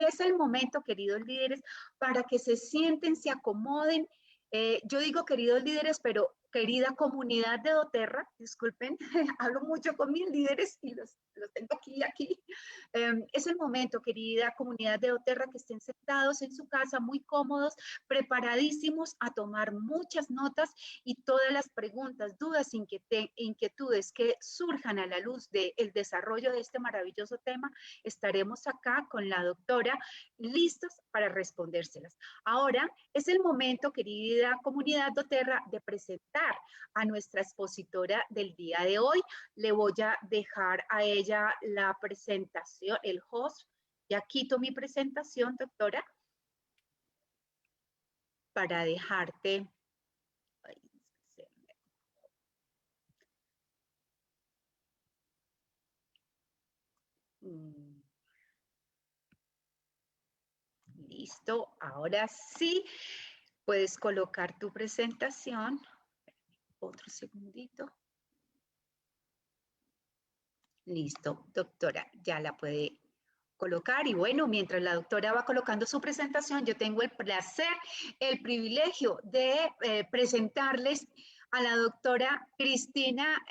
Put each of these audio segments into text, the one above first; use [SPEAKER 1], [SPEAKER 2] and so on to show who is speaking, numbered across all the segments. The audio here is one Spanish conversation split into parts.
[SPEAKER 1] es el momento, queridos líderes, para que se sienten, se acomoden. Yo digo queridos líderes, pero querida comunidad de doTERRA, disculpen, hablo mucho con mis líderes y los tengo aquí y aquí. Es el momento, querida comunidad de doTERRA, que estén sentados en su casa, muy cómodos, preparadísimos a tomar muchas notas y todas las preguntas, dudas, inquietudes que surjan a la luz del desarrollo de este maravilloso tema, estaremos acá con la doctora listos para respondérselas. Ahora es el momento, querida comunidad doTERRA, de presentar a nuestra expositora del día de hoy. Le voy a dejar a ella la presentación, el host. Ya quito mi presentación, doctora, para dejarte. Listo, ahora sí puedes colocar tu presentación. Otro segundito. Listo, doctora, ya la puede colocar. Y bueno, mientras la doctora va colocando su presentación, yo tengo el placer, el privilegio de presentarles a la doctora Cristina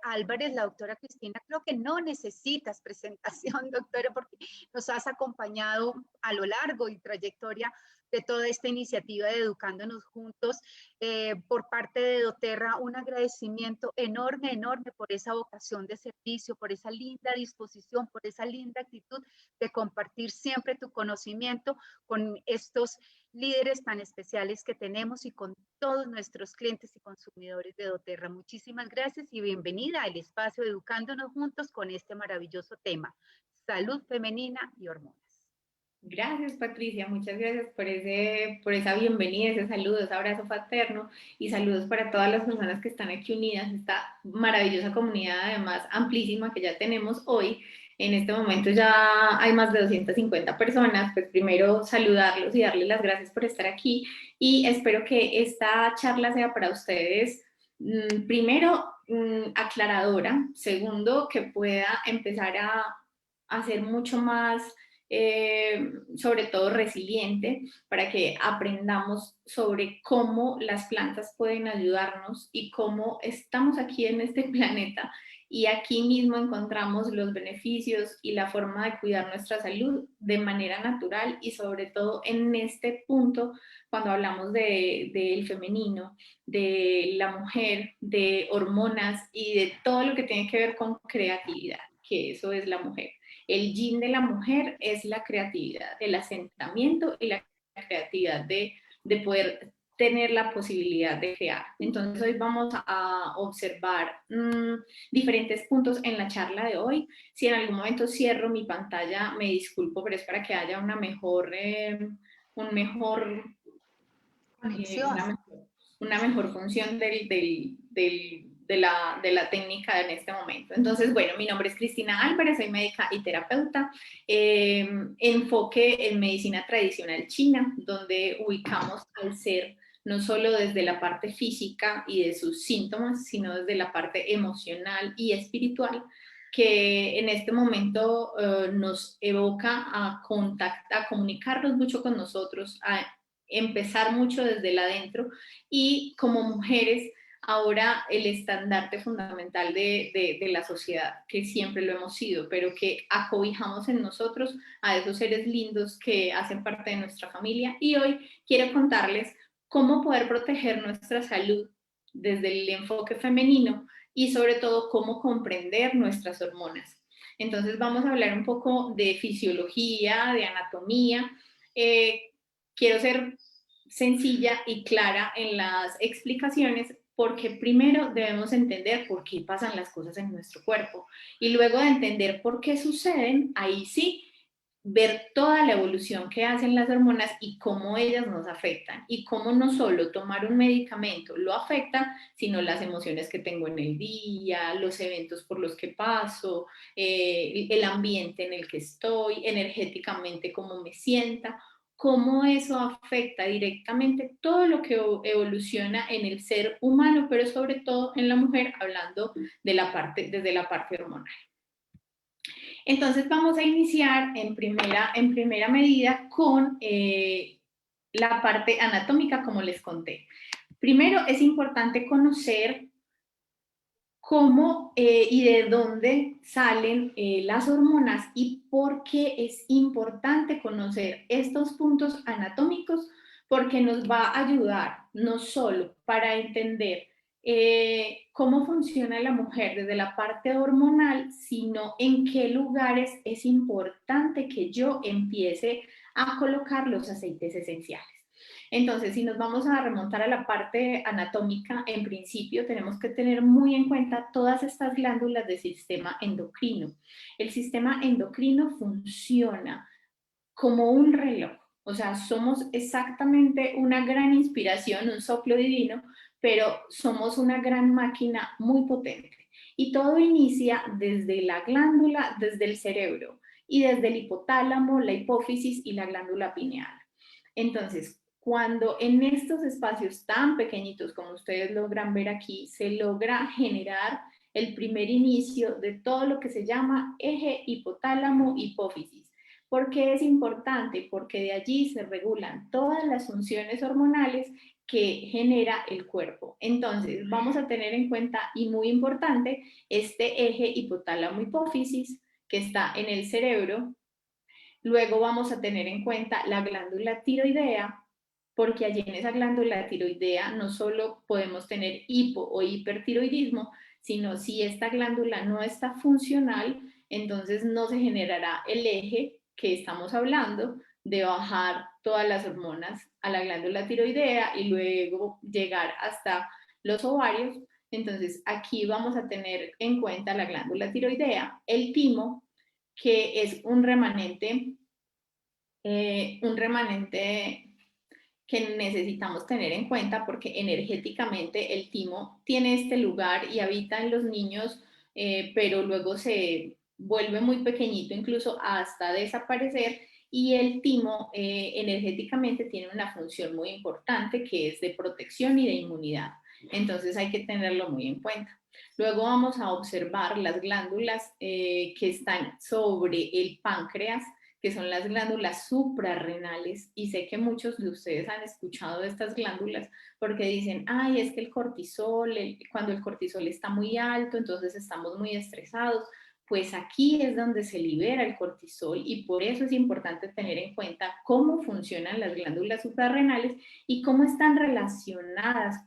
[SPEAKER 1] Álvarez. La doctora Cristina, creo que no necesitas presentación, doctora, porque nos has acompañado a lo largo y trayectoria de toda esta iniciativa de Educándonos Juntos. Por parte de doTERRA, un agradecimiento enorme, enorme por esa vocación de servicio, por esa linda disposición, por esa linda actitud de compartir siempre tu conocimiento con estos líderes tan especiales que tenemos y con todos nuestros clientes y consumidores de doTERRA. Muchísimas gracias y bienvenida al espacio Educándonos Juntos con este maravilloso tema, salud femenina y hormonas.
[SPEAKER 2] Gracias, Patricia, muchas gracias por esa bienvenida, ese saludo, ese abrazo fraterno y saludos para todas las personas que están aquí unidas, esta maravillosa comunidad además amplísima que ya tenemos hoy. En este momento ya hay más de 250 personas, pues primero saludarlos y darles las gracias por estar aquí y espero que esta charla sea para ustedes primero aclaradora, segundo que pueda empezar a ser mucho más sobre todo resiliente, para que aprendamos sobre cómo las plantas pueden ayudarnos y cómo estamos aquí en este planeta y aquí mismo encontramos los beneficios y la forma de cuidar nuestra salud de manera natural y sobre todo en este punto cuando hablamos del femenino, de la mujer, de hormonas y de todo lo que tiene que ver con creatividad, que eso es la mujer. El yin de la mujer es la creatividad, el asentamiento y la creatividad de poder tener la posibilidad de crear. Entonces hoy vamos a observar diferentes puntos en la charla de hoy. Si en algún momento cierro mi pantalla, me disculpo, pero es para que haya una mejor
[SPEAKER 1] Conexión.
[SPEAKER 2] una mejor función de la técnica en este momento. Entonces, bueno, mi nombre es Cristina Álvarez, soy médica y terapeuta, enfoque en medicina tradicional china, donde ubicamos al ser no solo desde la parte física y de sus síntomas, sino desde la parte emocional y espiritual, que en este momento nos evoca a comunicarnos mucho con nosotros, a empezar mucho desde el adentro y como mujeres ahora el estandarte fundamental de la sociedad, que siempre lo hemos sido, pero que acobijamos en nosotros a esos seres lindos que hacen parte de nuestra familia. Y hoy quiero contarles cómo poder proteger nuestra salud desde el enfoque femenino y sobre todo cómo comprender nuestras hormonas. Entonces vamos a hablar un poco de fisiología, de anatomía. Quiero ser sencilla y clara en las explicaciones porque primero debemos entender por qué pasan las cosas en nuestro cuerpo y luego de entender por qué suceden, ahí sí ver toda la evolución que hacen las hormonas y cómo ellas nos afectan y cómo no solo tomar un medicamento lo afecta, sino las emociones que tengo en el día, los eventos por los que paso, el ambiente en el que estoy, energéticamente cómo me sienta, cómo eso afecta directamente todo lo que evoluciona en el ser humano, pero sobre todo en la mujer, hablando de desde la parte hormonal. Entonces vamos a iniciar en primera medida con la parte anatómica, como les conté. Primero es importante conocer cómo y de dónde salen las hormonas y por qué es importante conocer estos puntos anatómicos, porque nos va a ayudar no solo para entender cómo funciona la mujer desde la parte hormonal, sino en qué lugares es importante que yo empiece a colocar los aceites esenciales. Entonces, si nos vamos a remontar a la parte anatómica, en principio tenemos que tener muy en cuenta todas estas glándulas del sistema endocrino. El sistema endocrino funciona como un reloj, o sea, somos exactamente una gran inspiración, un soplo divino, pero somos una gran máquina muy potente. Y todo inicia desde la glándula, desde el cerebro, y desde el hipotálamo, la hipófisis y la glándula pineal. Entonces, cuando en estos espacios tan pequeñitos como ustedes logran ver aquí, se logra generar el primer inicio de todo lo que se llama eje hipotálamo-hipófisis. ¿Por qué es importante? Porque de allí se regulan todas las funciones hormonales que genera el cuerpo. Entonces, vamos a tener en cuenta, y muy importante, este eje hipotálamo-hipófisis que está en el cerebro. Luego vamos a tener en cuenta la glándula tiroidea, porque allí en esa glándula tiroidea no solo podemos tener hipo o hipertiroidismo, sino si esta glándula no está funcional, entonces no se generará el eje que estamos hablando de bajar todas las hormonas a la glándula tiroidea y luego llegar hasta los ovarios. Entonces aquí vamos a tener en cuenta la glándula tiroidea, el timo, que es un remanente que necesitamos tener en cuenta porque energéticamente el timo tiene este lugar y habita en los niños, pero luego se vuelve muy pequeñito, incluso hasta desaparecer, y el timo energéticamente tiene una función muy importante que es de protección y de inmunidad. Entonces hay que tenerlo muy en cuenta. Luego vamos a observar las glándulas que están sobre el páncreas, que son las glándulas suprarrenales, y sé que muchos de ustedes han escuchado de estas glándulas porque dicen, ay, es que el cortisol, cuando el cortisol está muy alto, entonces estamos muy estresados. Pues aquí es donde se libera el cortisol y por eso es importante tener en cuenta cómo funcionan las glándulas suprarrenales y cómo están relacionadas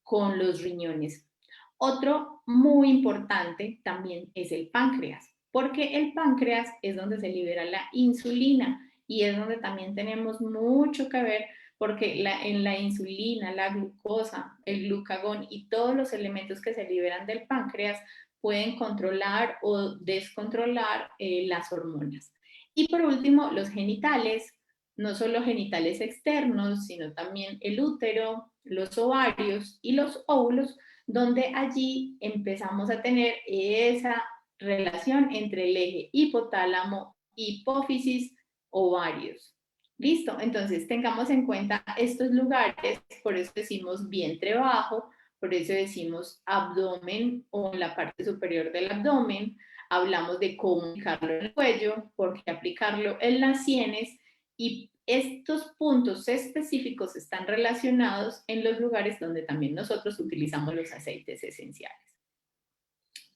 [SPEAKER 2] con los riñones. Otro muy importante también es el páncreas, porque el páncreas es donde se libera la insulina y es donde también tenemos mucho que ver porque en la insulina, la glucosa, el glucagón y todos los elementos que se liberan del páncreas pueden controlar o descontrolar las hormonas. Y por último, los genitales, no solo genitales externos, sino también el útero, los ovarios y los óvulos, donde allí empezamos a tener esa relación entre el eje hipotálamo, hipófisis, ovarios. Listo, entonces tengamos en cuenta estos lugares, por eso decimos vientre bajo, por eso decimos abdomen o en la parte superior del abdomen, hablamos de cómo aplicarlo en el cuello, por qué aplicarlo en las sienes, y estos puntos específicos están relacionados en los lugares donde también nosotros utilizamos los aceites esenciales.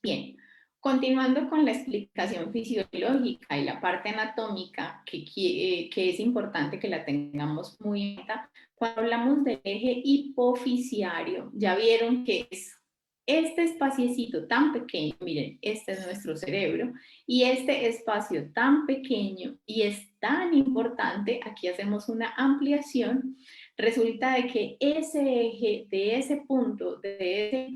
[SPEAKER 2] Bien, continuando con la explicación fisiológica y la parte anatómica, que es importante que la tengamos muy en cuenta, cuando hablamos del eje hipofisiario, ya vieron que es este espaciecito tan pequeño, miren, este es nuestro cerebro, y este espacio tan pequeño y es tan importante, aquí hacemos una ampliación, resulta de que ese eje, de ese punto, de ese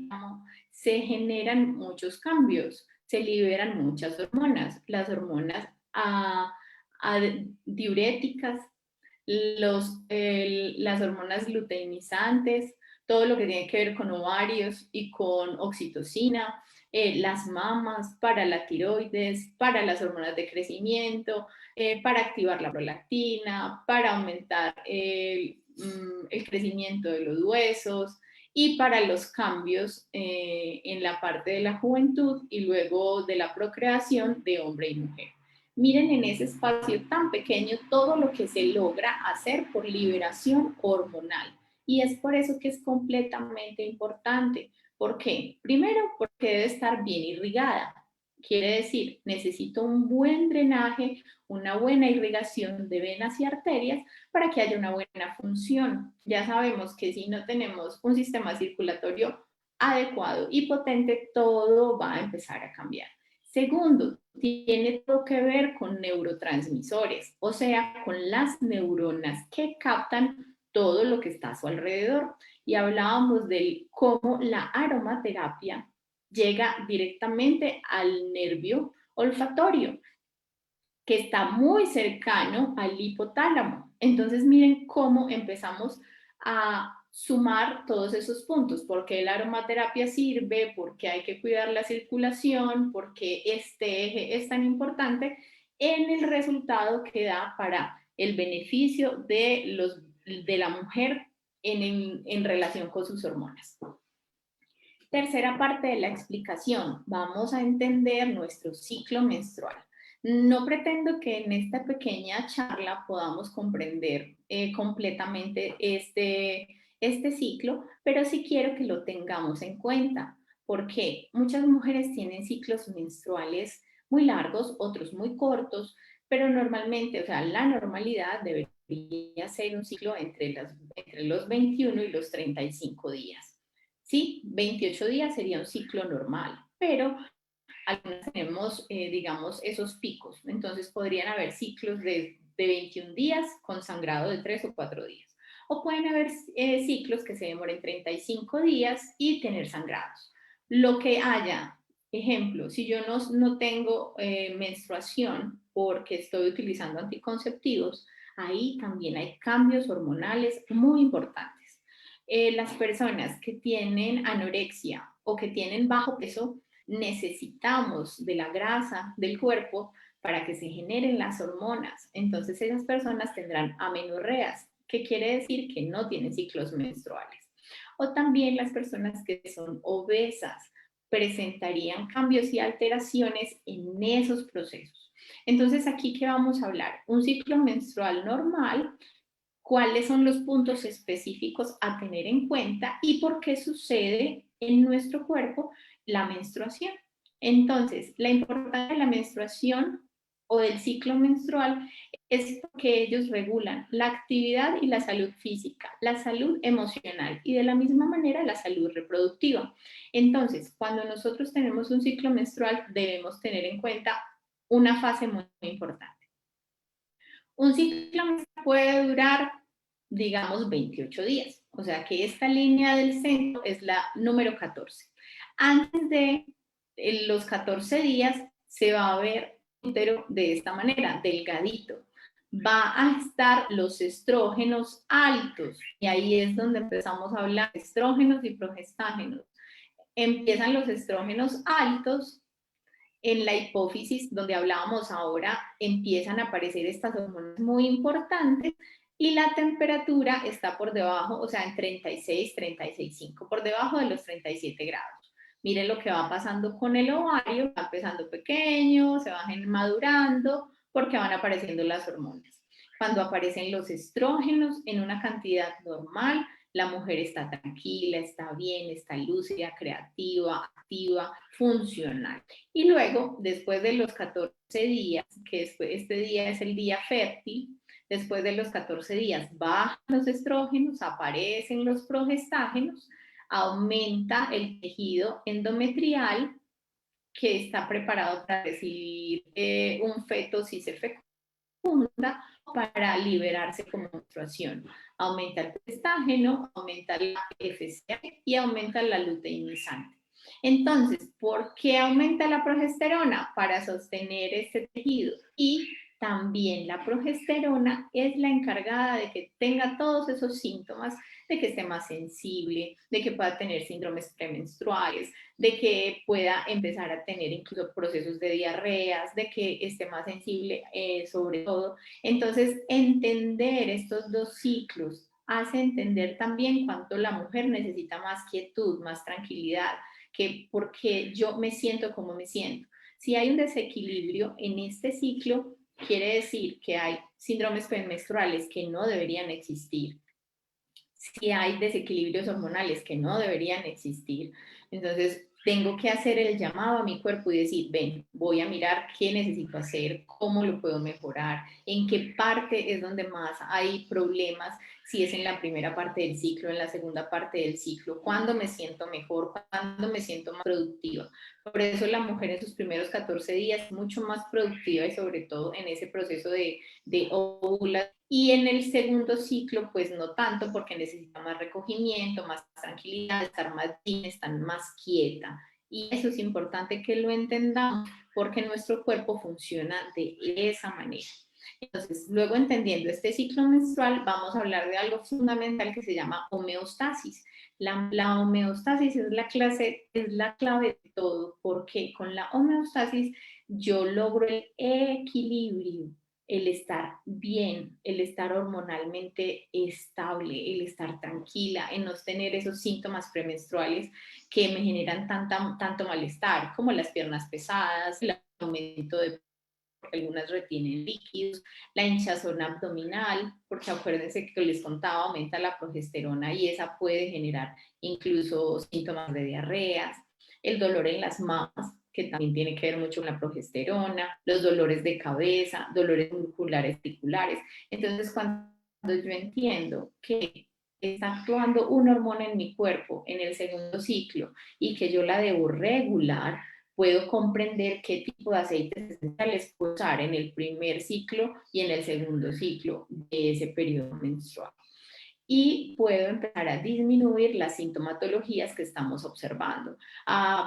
[SPEAKER 2] se generan muchos cambios, se liberan muchas hormonas, las hormonas diuréticas, las hormonas luteinizantes, todo lo que tiene que ver con ovarios y con oxitocina, las mamas, para la tiroides, para las hormonas de crecimiento, para activar la prolactina, para aumentar el crecimiento de los huesos y para los cambios en la parte de la juventud y luego de la procreación de hombre y mujer. Miren en ese espacio tan pequeño todo lo que se logra hacer por liberación hormonal. Y es por eso que es completamente importante. ¿Por qué? Primero, porque debe estar bien irrigada. Quiere decir, necesito un buen drenaje, una buena irrigación de venas y arterias para que haya una buena función. Ya sabemos que si no tenemos un sistema circulatorio adecuado y potente, todo va a empezar a cambiar. Segundo, tiene todo que ver con neurotransmisores, o sea, con las neuronas que captan todo lo que está a su alrededor. Y hablábamos de cómo la aromaterapia llega directamente al nervio olfatorio, que está muy cercano al hipotálamo. Entonces, miren cómo empezamos a sumar todos esos puntos, porque la aromaterapia sirve, porque hay que cuidar la circulación, porque este eje es tan importante en el resultado que da para el beneficio de la mujer en relación con sus hormonas. Tercera parte de la explicación, vamos a entender nuestro ciclo menstrual. No pretendo que en esta pequeña charla podamos comprender completamente este ciclo, pero sí quiero que lo tengamos en cuenta, porque muchas mujeres tienen ciclos menstruales muy largos, otros muy cortos, pero normalmente, o sea, la normalidad debería ser un ciclo entre los 21 y los 35 días. Sí, 28 días sería un ciclo normal, pero algunas tenemos, digamos, esos picos. Entonces podrían haber ciclos de 21 días con sangrado de 3 o 4 días. O pueden haber ciclos que se demoren 35 días y tener sangrados. Lo que haya, ejemplo, si yo no tengo menstruación porque estoy utilizando anticonceptivos, ahí también hay cambios hormonales muy importantes. Las personas que tienen anorexia o que tienen bajo peso, necesitamos de la grasa del cuerpo para que se generen las hormonas. Entonces esas personas tendrán amenorreas, que quiere decir que no tienen ciclos menstruales. O también las personas que son obesas presentarían cambios y alteraciones en esos procesos. Entonces aquí, ¿qué vamos a hablar? Un ciclo menstrual normal, cuáles son los puntos específicos a tener en cuenta y por qué sucede en nuestro cuerpo la menstruación. Entonces, la importancia de la menstruación o del ciclo menstrual es que ellos regulan la actividad y la salud física, la salud emocional y de la misma manera la salud reproductiva. Entonces, cuando nosotros tenemos un ciclo menstrual, debemos tener en cuenta una fase muy, muy importante. Un ciclo menstrual puede durar, digamos, 28 días. O sea que esta línea del centro es la número 14. Antes de los 14 días se va a ver el útero de esta manera, delgadito. Va a estar los estrógenos altos y ahí es donde empezamos a hablar de estrógenos y progestágenos. Empiezan los estrógenos altos. En la hipófisis, donde hablábamos ahora, empiezan a aparecer estas hormonas muy importantes y la temperatura está por debajo, o sea, en 36, 36,5, por debajo de los 37 grados. Miren lo que va pasando con el ovario, va empezando pequeño, se van madurando, porque van apareciendo las hormonas. Cuando aparecen los estrógenos en una cantidad normal, la mujer está tranquila, está bien, está lúcida, creativa, activa, funcional. Y luego, después de los 14 días, que este día es el día fértil, después de los 14 días bajan los estrógenos, aparecen los progestágenos, aumenta el tejido endometrial que está preparado para recibir un feto si se fecunda para liberarse como menstruación. Aumenta el prestágeno, aumenta la FSH y aumenta la luteinizante. Entonces, ¿por qué aumenta la progesterona? Para sostener este tejido. Y también la progesterona es la encargada de que tenga todos esos síntomas, de que esté más sensible, de que pueda tener síndromes premenstruales, de que pueda empezar a tener incluso procesos de diarreas, de que esté más sensible sobre todo. Entonces, entender estos dos ciclos hace entender también cuánto la mujer necesita más quietud, más tranquilidad, que porque yo me siento como me siento. Si hay un desequilibrio en este ciclo, quiere decir que hay síndromes premenstruales que no deberían existir. Si hay desequilibrios hormonales que no deberían existir, entonces tengo que hacer el llamado a mi cuerpo y decir, ven, voy a mirar qué necesito hacer, cómo lo puedo mejorar, en qué parte es donde más hay problemas, si es en la primera parte del ciclo, en la segunda parte del ciclo, cuándo me siento mejor, cuándo me siento más productiva. Por eso la mujer en sus primeros 14 días es mucho más productiva y sobre todo en ese proceso de ovulación. Y en el segundo ciclo, pues no tanto porque necesita más recogimiento, más tranquilidad, estar más bien, estar más quieta. Y eso es importante que lo entendamos porque nuestro cuerpo funciona de esa manera. Entonces, luego entendiendo este ciclo menstrual, vamos a hablar de algo fundamental que se llama homeostasis. La homeostasis es la clave de todo, porque con la homeostasis yo logro el equilibrio, el estar bien, el estar hormonalmente estable, el estar tranquila, en no tener esos síntomas premenstruales que me generan tanto malestar, como las piernas pesadas, el aumento de porque algunas retienen líquidos, la hinchazón abdominal, porque acuérdense que les contaba, aumenta la progesterona y esa puede generar incluso síntomas de diarreas, el dolor en las mamas, que también tiene que ver mucho con la progesterona, los dolores de cabeza, dolores musculares, articulares. Entonces, cuando yo entiendo que está actuando una hormona en mi cuerpo en el segundo ciclo y que yo la debo regular, puedo comprender qué tipo de aceites esenciales puedo usar en el primer ciclo y en el segundo ciclo de ese periodo menstrual. Y puedo empezar a disminuir las sintomatologías que estamos observando.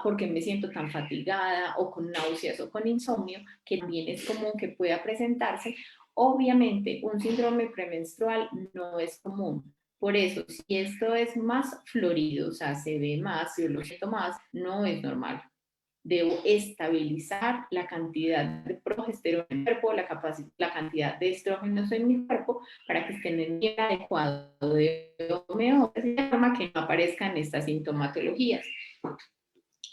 [SPEAKER 2] ¿Por qué me siento tan fatigada o con náuseas o con insomnio? Que también es común que pueda presentarse. Obviamente, un síndrome premenstrual no es común. Por eso, si esto es más florido, o sea, se ve más, yo lo siento más, no es normal. Debo estabilizar la cantidad de progesterona en mi cuerpo, la cantidad de estrógenos en mi cuerpo para que estén en el adecuado de homeostasis, de forma que no aparezcan estas sintomatologías.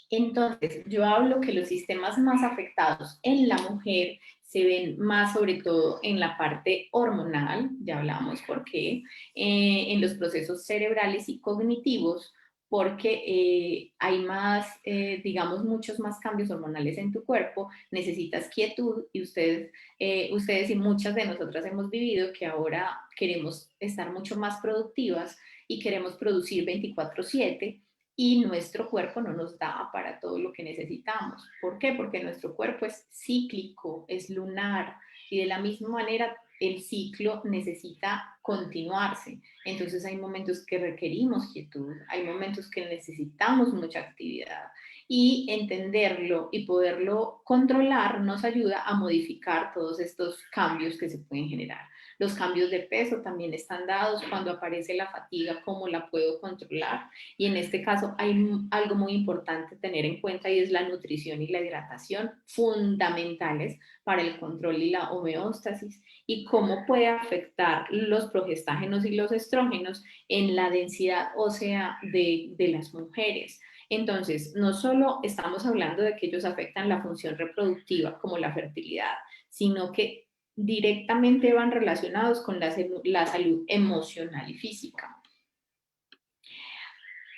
[SPEAKER 2] Entonces, yo hablo que los sistemas más afectados en la mujer se ven más sobre todo en la parte hormonal, ya hablamos por qué, en los procesos cerebrales y cognitivos, porque hay más, digamos, muchos más cambios hormonales en tu cuerpo, necesitas quietud y ustedes y muchas de nosotras hemos vivido que ahora queremos estar mucho más productivas y queremos producir 24/7 y nuestro cuerpo no nos da para todo lo que necesitamos. ¿Por qué? Porque nuestro cuerpo es cíclico, es lunar y de la misma manera el ciclo necesita continuarse. Entonces hay momentos que requerimos quietud, hay momentos que necesitamos mucha actividad y entenderlo y poderlo controlar nos ayuda a modificar todos estos cambios que se pueden generar. Los cambios de peso también están dados cuando aparece la fatiga, cómo la puedo controlar. Y en este caso hay algo muy importante tener en cuenta y es la nutrición y la hidratación fundamentales para el control y la homeostasis y cómo puede afectar los progestágenos y los estrógenos en la densidad ósea de las mujeres. Entonces, no solo estamos hablando de que ellos afectan la función reproductiva como la fertilidad, sino que directamente van relacionados con la salud emocional y física.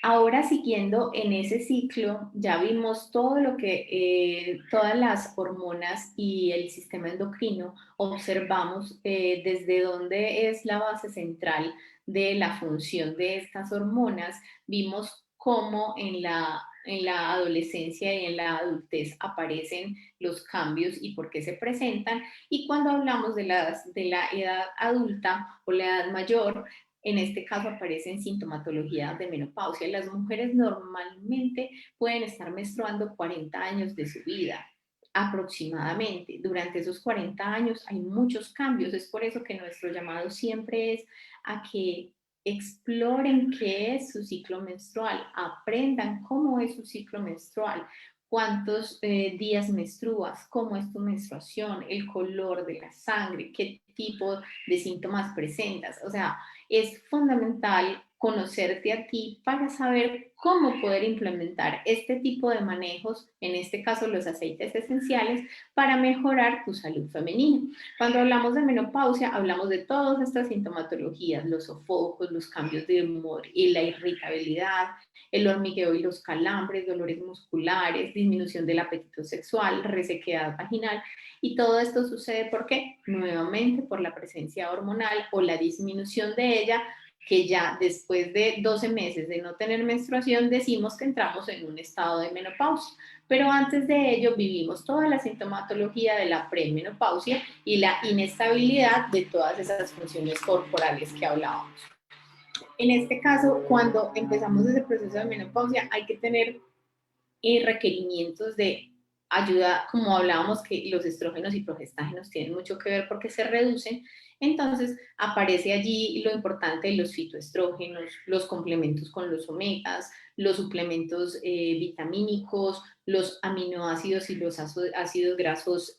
[SPEAKER 2] Ahora siguiendo en ese ciclo, ya vimos todo lo que todas las hormonas y el sistema endocrino observamos desde dónde es la base central de la función de estas hormonas. Vimos cómo en la adolescencia y en la adultez aparecen los cambios y por qué se presentan. Y cuando hablamos de la edad adulta o la edad mayor, en este caso aparecen sintomatologías de menopausia. Las mujeres normalmente pueden estar menstruando 40 años de su vida aproximadamente. Durante esos 40 años hay muchos cambios. Es por eso que nuestro llamado siempre es a que exploren qué es su ciclo menstrual, aprendan cómo es su ciclo menstrual, cuántos días menstruas, cómo es tu menstruación, el color de la sangre, qué tipo de síntomas presentas. O sea, es fundamental conocerte a ti para saber cómo poder implementar este tipo de manejos, en este caso los aceites esenciales, para mejorar tu salud femenina. Cuando hablamos de menopausia, hablamos de todas estas sintomatologías, los sofocos, los cambios de humor y la irritabilidad, el hormigueo y los calambres, dolores musculares, disminución del apetito sexual, resequedad vaginal. Y todo esto sucede ¿por qué? Nuevamente por la presencia hormonal o la disminución de ella, que ya después de 12 meses de no tener menstruación decimos que entramos en un estado de menopausia. Pero antes de ello vivimos toda la sintomatología de la premenopausia y la inestabilidad de todas esas funciones corporales que hablábamos. En este caso, cuando empezamos ese proceso de menopausia, hay que tener requerimientos de ayuda, como hablábamos que los estrógenos y progestágenos tienen mucho que ver porque se reducen, entonces aparece allí lo importante de los fitoestrógenos, los complementos con los omegas, los suplementos vitamínicos, los aminoácidos y los ácidos grasos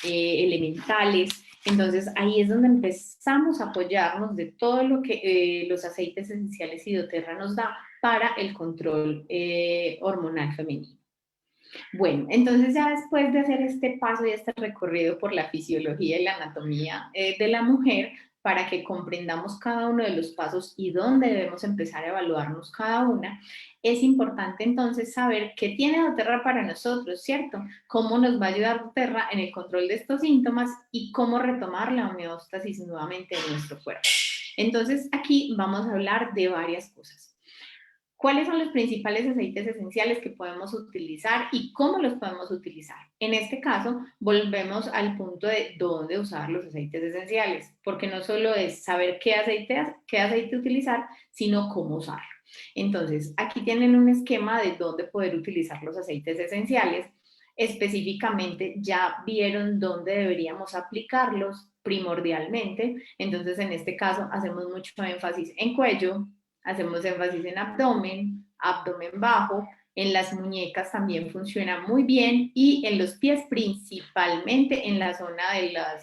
[SPEAKER 2] elementales. Entonces ahí es donde empezamos a apoyarnos de todo lo que los aceites esenciales y doTERRA nos da para el control hormonal femenino. Bueno, entonces ya después de hacer este paso y este recorrido por la fisiología y la anatomía de la mujer, para que comprendamos cada uno de los pasos y dónde debemos empezar a evaluarnos cada una, es importante entonces saber qué tiene doTERRA para nosotros, ¿cierto? Cómo nos va a ayudar doTERRA en el control de estos síntomas y cómo retomar la homeostasis nuevamente en nuestro cuerpo. Entonces aquí vamos a hablar de varias cosas. ¿Cuáles son los principales aceites esenciales que podemos utilizar y cómo los podemos utilizar? En este caso, volvemos al punto de dónde usar los aceites esenciales, porque no solo es saber qué aceite utilizar, sino cómo usarlo. Entonces, aquí tienen un esquema de dónde poder utilizar los aceites esenciales. Específicamente, ya vieron dónde deberíamos aplicarlos primordialmente. Entonces, en este caso, hacemos mucho énfasis en cuello, hacemos énfasis en abdomen, abdomen bajo, en las muñecas también funciona muy bien y en los pies principalmente en la zona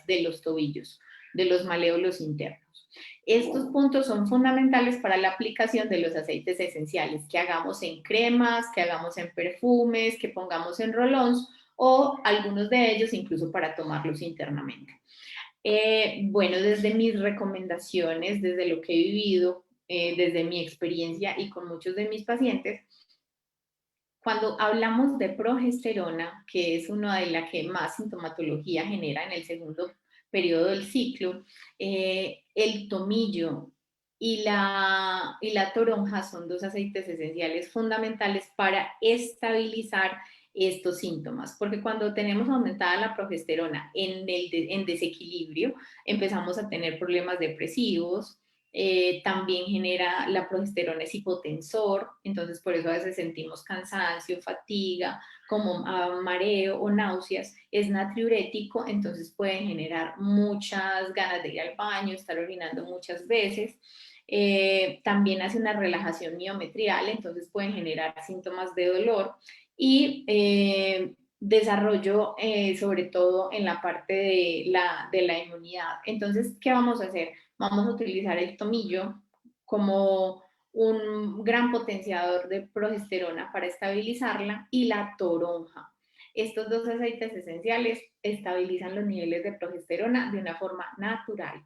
[SPEAKER 2] de los tobillos, de los maléolos internos. Estos puntos son fundamentales para la aplicación de los aceites esenciales, que hagamos en cremas, que hagamos en perfumes, que pongamos en rolons o algunos de ellos incluso para tomarlos internamente. Bueno, desde mis recomendaciones, desde lo que he vivido, desde mi experiencia y con muchos de mis pacientes, cuando hablamos de progesterona, que es una de las que más sintomatología genera en el segundo periodo del ciclo, el tomillo y la toronja son dos aceites esenciales fundamentales para estabilizar estos síntomas, porque cuando tenemos aumentada la progesterona en desequilibrio, empezamos a tener problemas depresivos. También genera la progesterona, es hipotensor, entonces por eso a veces sentimos cansancio, fatiga, como mareo o náuseas. Es natriurético, entonces puede generar muchas ganas de ir al baño, estar orinando muchas veces. También hace una relajación miometrial, entonces pueden generar síntomas de dolor y desarrollo sobre todo en la parte de la inmunidad. Entonces, ¿qué vamos a hacer? Vamos a utilizar el tomillo como un gran potenciador de progesterona para estabilizarla y la toronja. Estos dos aceites esenciales estabilizan los niveles de progesterona de una forma natural.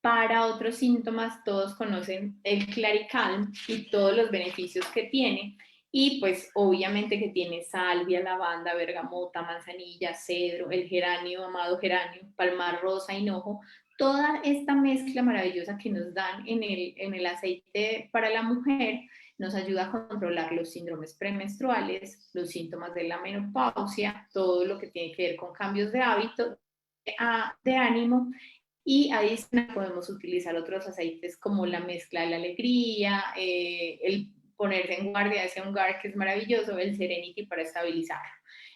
[SPEAKER 2] Para otros síntomas, todos conocen el Claricalm y todos los beneficios que tiene. Y pues obviamente que tiene salvia, lavanda, bergamota, manzanilla, cedro, el geranio, amado geranio, palmar rosa, hinojo, toda esta mezcla maravillosa que nos dan en el aceite para la mujer nos ayuda a controlar los síndromes premenstruales, los síntomas de la menopausia, todo lo que tiene que ver con cambios de hábito, de ánimo. Y adicional podemos utilizar otros aceites como la mezcla de la alegría, el ponerse en guardia, ese Ongar que es maravilloso, el Serenity para estabilizar.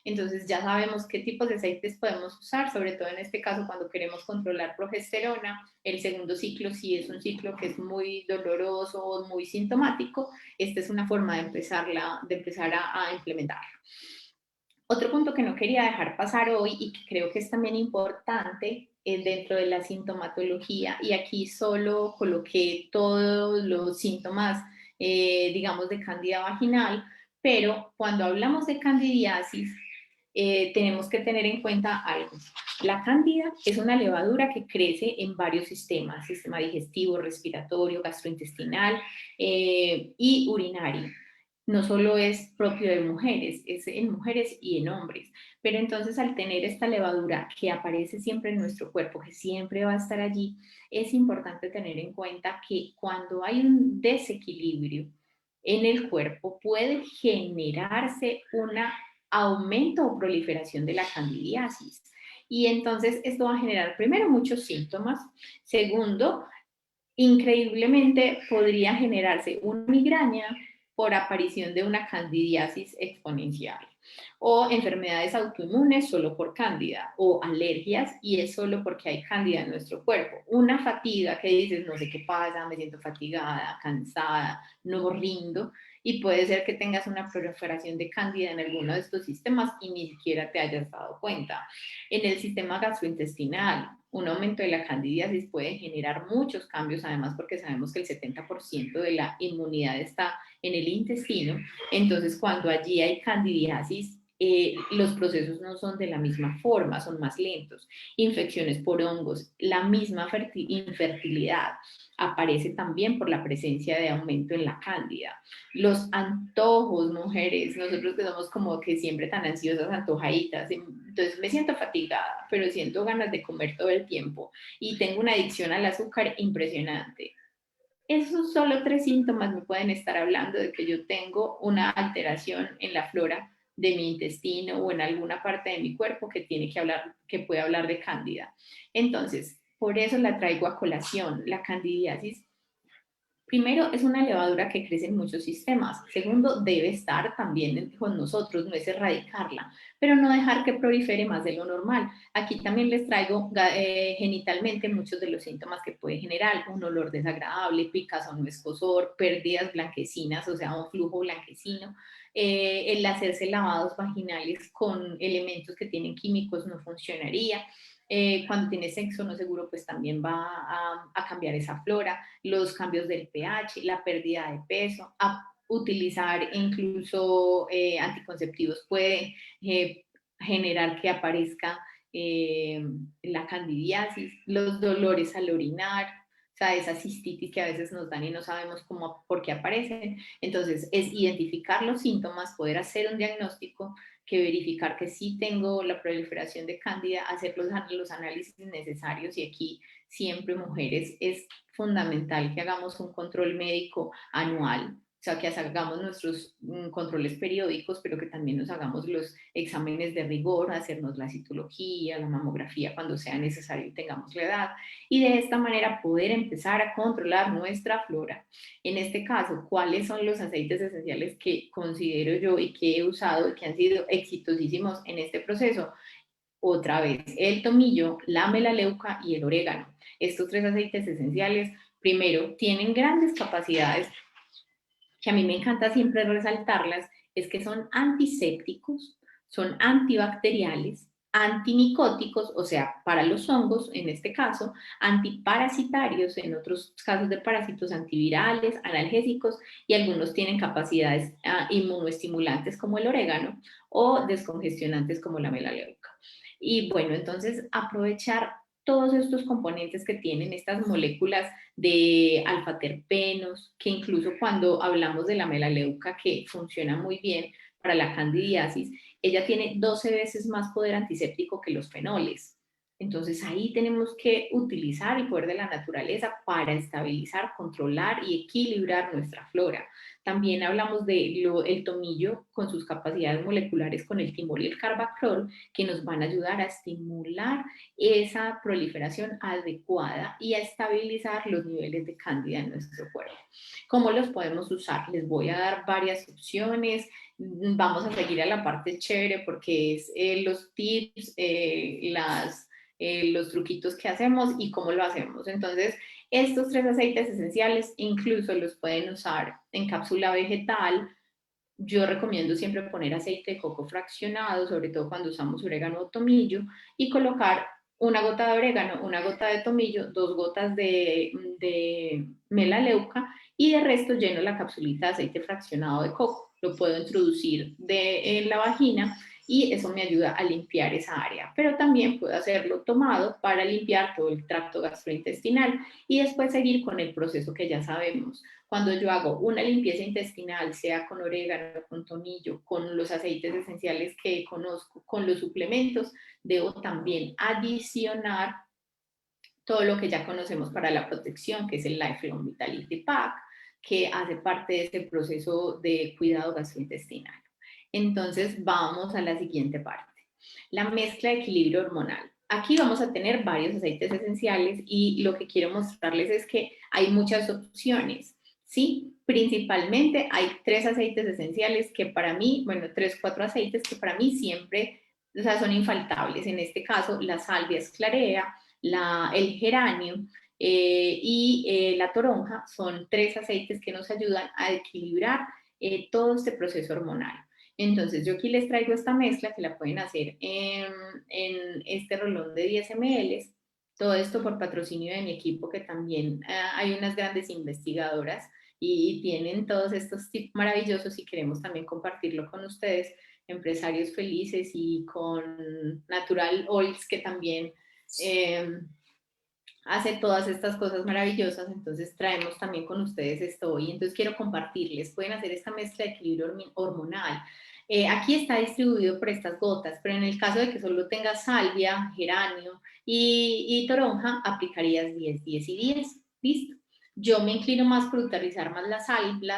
[SPEAKER 2] Entonces ya sabemos qué tipos de aceites podemos usar, sobre todo en este caso cuando queremos controlar progesterona. El segundo ciclo, si es un ciclo que es muy doloroso o muy sintomático, esta es una forma de empezar a implementarlo. Otro punto que no quería dejar pasar hoy y que creo que es también importante es dentro de la sintomatología, y aquí solo coloqué todos los síntomas, digamos, de cándida vaginal, pero cuando hablamos de candidiasis, tenemos que tener en cuenta algo. La cándida es una levadura que crece en varios sistemas: sistema digestivo, respiratorio, gastrointestinal y urinario. No solo es propio de mujeres, es en mujeres y en hombres. Pero entonces, al tener esta levadura que aparece siempre en nuestro cuerpo, que siempre va a estar allí, es importante tener en cuenta que cuando hay un desequilibrio en el cuerpo puede generarse un aumento o proliferación de la candidiasis. Y entonces esto va a generar primero muchos síntomas. Segundo, increíblemente podría generarse una migraña por aparición de una candidiasis exponencial, o enfermedades autoinmunes solo por cándida, o alergias y es solo porque hay cándida en nuestro cuerpo. Una fatiga que dices, no sé qué pasa, me siento fatigada, cansada, no rindo, y puede ser que tengas una proliferación de cándida en alguno de estos sistemas y ni siquiera te hayas dado cuenta. En el sistema gastrointestinal, un aumento de la candidiasis puede generar muchos cambios, además porque sabemos que el 70% de la inmunidad está en el intestino. Entonces, cuando allí hay candidiasis, los procesos no son de la misma forma, son más lentos. Infecciones por hongos, la misma infertilidad aparece también por la presencia de aumento en la cándida. Los antojos, mujeres, nosotros que somos como que siempre tan ansiosas, antojaditas, entonces me siento fatigada, pero siento ganas de comer todo el tiempo y tengo una adicción al azúcar impresionante. Esos solo 3 síntomas me pueden estar hablando de que yo tengo una alteración en la flora de mi intestino o en alguna parte de mi cuerpo que puede hablar de cándida. Entonces, por eso la traigo a colación. La candidiasis, primero, es una levadura que crece en muchos sistemas. Segundo, debe estar también con nosotros, no es erradicarla, pero no dejar que prolifere más de lo normal. Aquí también les traigo genitalmente muchos de los síntomas que puede generar: un olor desagradable, picazón o escozor, pérdidas blanquecinas, o sea, un flujo blanquecino. El hacerse lavados vaginales con elementos que tienen químicos no funcionaría. Cuando tienes sexo no seguro, pues también va a cambiar esa flora. Los cambios del pH, la pérdida de peso, a utilizar incluso anticonceptivos puede generar que aparezca la candidiasis, los dolores al orinar, o sea, esa cistitis que a veces nos dan y no sabemos cómo, por qué aparecen. Entonces, es identificar los síntomas, poder hacer un diagnóstico, que verificar que sí tengo la proliferación de cándida, hacer los análisis necesarios, y aquí siempre, mujeres, es fundamental que hagamos un control médico anual, o sea, que hagamos nuestros controles periódicos, pero que también nos hagamos los exámenes de rigor, hacernos la citología, la mamografía cuando sea necesario y tengamos la edad, y de esta manera poder empezar a controlar nuestra flora. En este caso, ¿cuáles son los aceites esenciales que considero yo y que he usado y que han sido exitosísimos en este proceso? Otra vez, el tomillo, la melaleuca y el orégano. Estos 3 aceites esenciales, primero, tienen grandes capacidades, que a mí me encanta siempre resaltarlas, es que son antisépticos, son antibacteriales, antimicóticos, o sea, para los hongos en este caso, antiparasitarios en otros casos de parásitos, antivirales, analgésicos, y algunos tienen capacidades inmunoestimulantes como el orégano, o descongestionantes como la melaleuca. Y bueno, entonces aprovechar todos estos componentes que tienen estas moléculas de alfa-terpenos, que incluso cuando hablamos de la melaleuca, que funciona muy bien para la candidiasis, ella tiene 12 veces más poder antiséptico que los fenoles. Entonces ahí tenemos que utilizar el poder de la naturaleza para estabilizar, controlar y equilibrar nuestra flora. También hablamos de el tomillo con sus capacidades moleculares con el timol y el carbacrol, que nos van a ayudar a estimular esa proliferación adecuada y a estabilizar los niveles de cándida en nuestro cuerpo. ¿Cómo los podemos usar? Les voy a dar varias opciones. Vamos a seguir a la parte chévere porque es los tips, los truquitos que hacemos y cómo lo hacemos. Entonces, estos 3 aceites esenciales incluso los pueden usar en cápsula vegetal. Yo recomiendo siempre poner aceite de coco fraccionado, sobre todo cuando usamos orégano o tomillo, y colocar una gota de orégano, una gota de tomillo, 2 gotas de melaleuca y de resto lleno la capsulita de aceite fraccionado de coco. Lo puedo introducir en la vagina y eso me ayuda a limpiar esa área. Pero también puedo hacerlo tomado para limpiar todo el tracto gastrointestinal y después seguir con el proceso que ya sabemos. Cuando yo hago una limpieza intestinal, sea con orégano, con tomillo, con los aceites esenciales que conozco, con los suplementos, debo también adicionar todo lo que ya conocemos para la protección, que es el Lifelong Vitality Pack, que hace parte de este proceso de cuidado gastrointestinal. Entonces, vamos a la siguiente parte. La mezcla de equilibrio hormonal. Aquí vamos a tener varios aceites esenciales y lo que quiero mostrarles es que hay muchas opciones, ¿sí? Principalmente hay 3 aceites esenciales que para mí, bueno, 3, 4 aceites que para mí siempre, o sea, son infaltables. En este caso, la salvia esclarea, el geranio la toronja son 3 aceites que nos ayudan a equilibrar todo este proceso hormonal. Entonces, yo aquí les traigo esta mezcla que la pueden hacer en este rolón de 10 ml. Todo esto por patrocinio de mi equipo, que también hay unas grandes investigadoras y tienen todos estos tips maravillosos y queremos también compartirlo con ustedes, empresarios felices, y con Natural Oils, que también hace todas estas cosas maravillosas. Entonces traemos también con ustedes esto hoy. Entonces quiero compartirles, pueden hacer esta mezcla de equilibrio hormonal. Aquí está distribuido por estas gotas, pero en el caso de que solo tengas salvia, geranio y toronja, aplicarías 10, 10 y 10. ¿Listo? Yo me inclino más por utilizar más la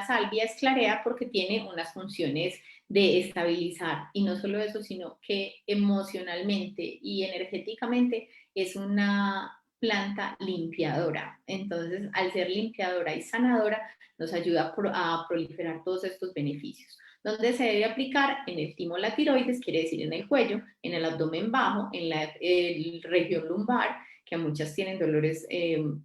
[SPEAKER 2] salvia esclarea porque tiene unas funciones de estabilizar, y no solo eso, sino que emocionalmente y energéticamente es una planta limpiadora. Entonces, al ser limpiadora y sanadora, nos ayuda a proliferar todos estos beneficios. ¿Dónde se debe aplicar? En el timo la tiroides, quiere decir en el cuello, en el abdomen bajo, en la región lumbar, que a muchas tienen dolores en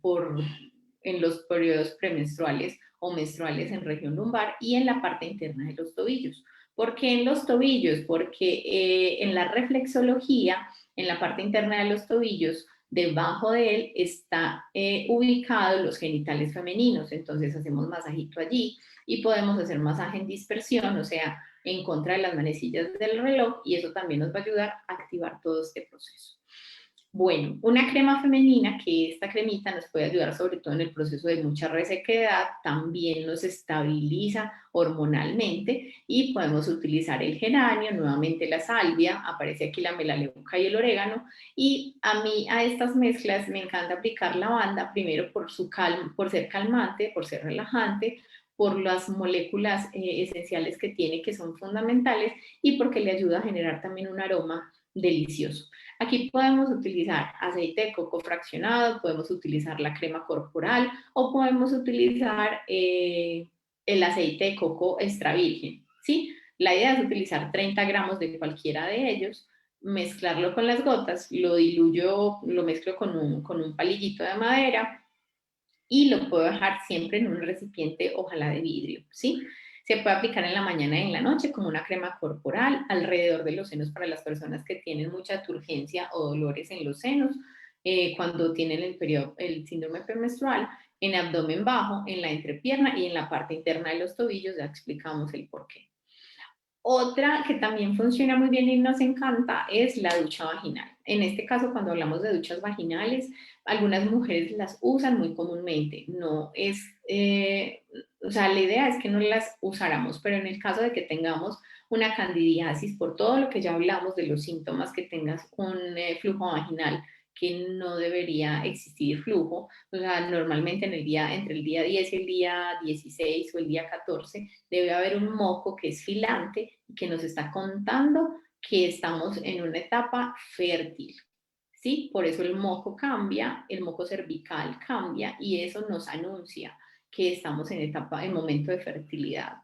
[SPEAKER 2] los periodos premenstruales o menstruales en región lumbar, y en la parte interna de los tobillos. ¿Por qué en los tobillos? Porque en la reflexología, en la parte interna de los tobillos, debajo de él está ubicado los genitales femeninos. Entonces hacemos masajito allí y podemos hacer masaje en dispersión, o sea, en contra de las manecillas del reloj, y eso también nos va a ayudar a activar todo este proceso. Bueno, una crema femenina, que esta cremita nos puede ayudar sobre todo en el proceso de mucha resequedad, también nos estabiliza hormonalmente, y podemos utilizar el geranio, nuevamente la salvia, aparece aquí la melaleuca y el orégano. Y a mí a estas mezclas me encanta aplicar lavanda, primero por ser calmante, por ser relajante, por las moléculas esenciales que tiene, que son fundamentales, y porque le ayuda a generar también un aroma delicioso. Aquí podemos utilizar aceite de coco fraccionado, podemos utilizar la crema corporal o podemos utilizar el aceite de coco extra virgen, ¿sí? La idea es utilizar 30 gramos de cualquiera de ellos, mezclarlo con las gotas, lo diluyo, lo mezclo con un palillito de madera y lo puedo dejar siempre en un recipiente, ojalá de vidrio, ¿sí? Se puede aplicar en la mañana y en la noche como una crema corporal alrededor de los senos para las personas que tienen mucha turgencia o dolores en los senos, cuando tienen el síndrome premenstrual, en abdomen bajo, en la entrepierna y en la parte interna de los tobillos. Ya explicamos el por qué. Otra que también funciona muy bien y nos encanta es la ducha vaginal. En este caso, cuando hablamos de duchas vaginales, algunas mujeres las usan muy comúnmente. No es, o sea, la idea es que no las usáramos, pero en el caso de que tengamos una candidiasis, por todo lo que ya hablamos de los síntomas que tengas un flujo vaginal que no debería existir flujo. O sea, normalmente en el día, entre el día 10 y el día 16 o el día 14, debe haber un moco que es filante y que nos está contando que estamos en una etapa fértil. ¿Sí? Por eso el moco cambia, el moco cervical cambia y eso nos anuncia que estamos en etapa, en momento de fertilidad.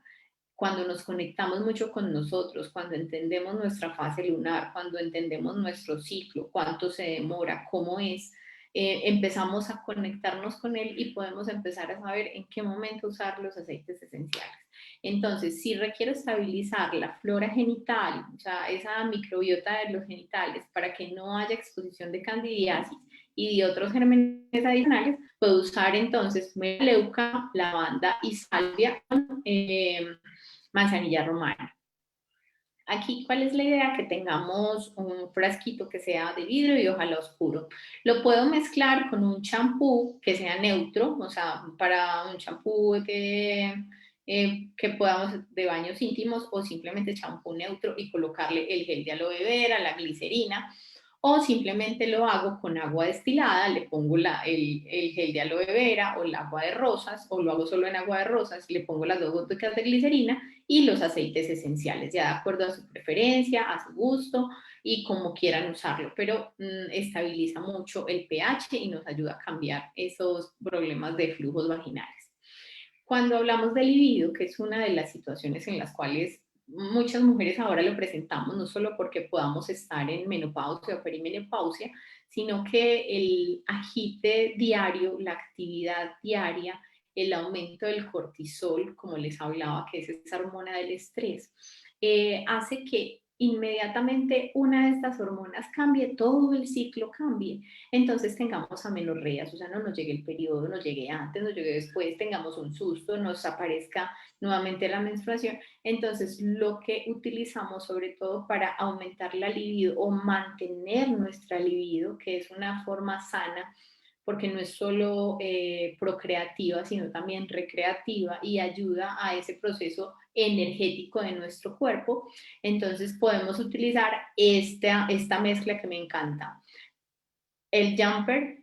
[SPEAKER 2] Cuando nos conectamos mucho con nosotros, cuando entendemos nuestra fase lunar, cuando entendemos nuestro ciclo, cuánto se demora, cómo es, empezamos a conectarnos con él y podemos empezar a saber en qué momento usar los aceites esenciales. Entonces, si requiero estabilizar la flora genital, o sea, esa microbiota de los genitales, para que no haya exposición de candidiasis y de otros gérmenes adicionales, puedo usar entonces meleuca, lavanda y salvia con manzanilla romana. Aquí, ¿cuál es la idea? Que tengamos un frasquito que sea de vidrio y ojalá oscuro. Lo puedo mezclar con un champú que sea neutro, o sea, para un champú que podamos de baños íntimos o simplemente champú neutro y colocarle el gel de aloe vera, la glicerina o simplemente lo hago con agua destilada, le pongo el gel de aloe vera o el agua de rosas, o lo hago solo en agua de rosas, le pongo las 2 gotas de glicerina y los aceites esenciales, ya de acuerdo a su preferencia, a su gusto y como quieran usarlo, pero estabiliza mucho el pH y nos ayuda a cambiar esos problemas de flujos vaginales. Cuando hablamos de libido, que es una de las situaciones en las cuales muchas mujeres ahora lo presentamos, no solo porque podamos estar en menopausia o perimenopausia, sino que el agite diario, la actividad diaria, el aumento del cortisol, como les hablaba, que es esa hormona del estrés, hace que inmediatamente una de estas hormonas cambie, todo el ciclo cambie. Entonces tengamos amenorreas, o sea, no nos llegue el periodo, nos llegue antes, nos llegue después, tengamos un susto, nos aparezca nuevamente la menstruación. Entonces, lo que utilizamos sobre todo para aumentar la libido o mantener nuestra libido, que es una forma sana, porque no es solo procreativa, sino también recreativa y ayuda a ese proceso energético de nuestro cuerpo. Entonces podemos utilizar esta mezcla que me encanta. El jumper,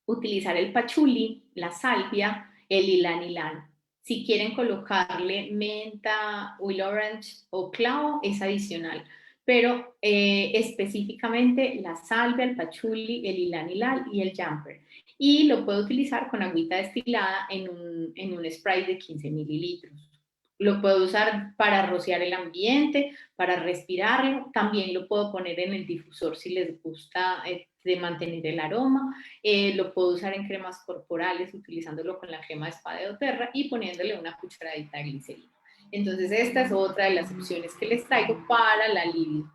[SPEAKER 2] utilizar el pachuli, la salvia, el ylang ylang. Si quieren colocarle menta, will orange o clavo, es adicional. Pero específicamente la salvia, el pachuli, el ylang ylang y el jumper. Y lo puedo utilizar con agüita destilada en un spray de 15 mililitros. Lo puedo usar para rociar el ambiente, para respirarlo. También lo puedo poner en el difusor si les gusta de mantener el aroma. Lo puedo usar en cremas corporales utilizándolo con la crema de Spa de doTERRA y poniéndole una cucharadita de glicerina. Entonces esta es otra de las opciones que les traigo para la libido.